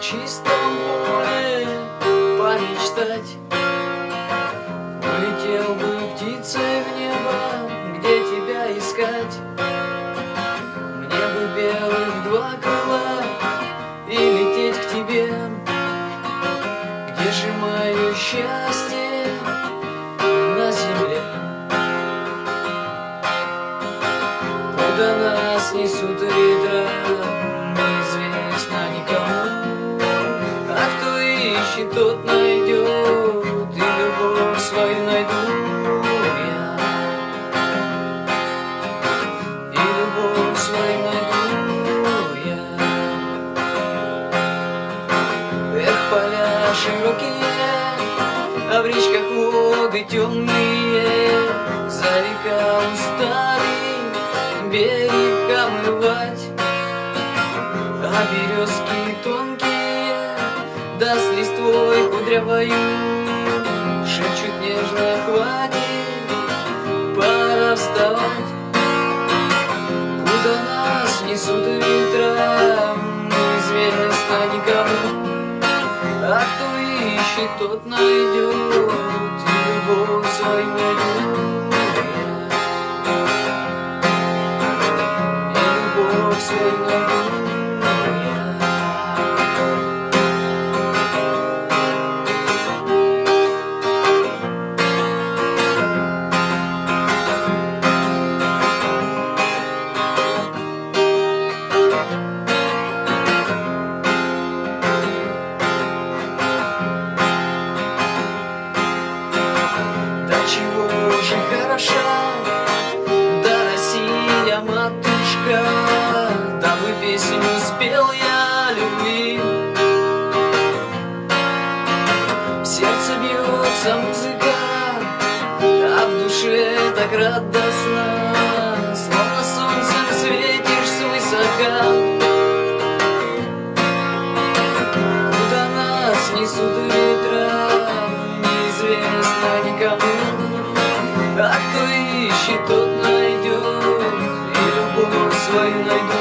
чистом поле помечтать. Улетел бы птицей в небо, где тебя искать. Мне бы белых два крыла и лететь к тебе. Где же мое счастье на земле? Куда нас несут ветра, неизвестно никому. А кто ищет, тот найдет, и любовь свою найду я. И любовь свою найду я. Эх, поля широкие, а в речках воды темные. За века устали берег омывать, а березки тонкие, да с листвой кудрявою шепчут нежно: хватит, пора вставать. Куда нас несут ветра, неизвестно никому. А кто ищет, тот найдет, и любовь свою найду я. И любовь свою найду я. Чего же хороша, да Россия, матушка, дабы песню спел я любви. В сердце бьется музыка, а в душе так радостно, словно солнцем светишь свысока. Куда нас несут ветра, неизвестно никому. А кто ищет, тот найдет, и любовь свою найдет.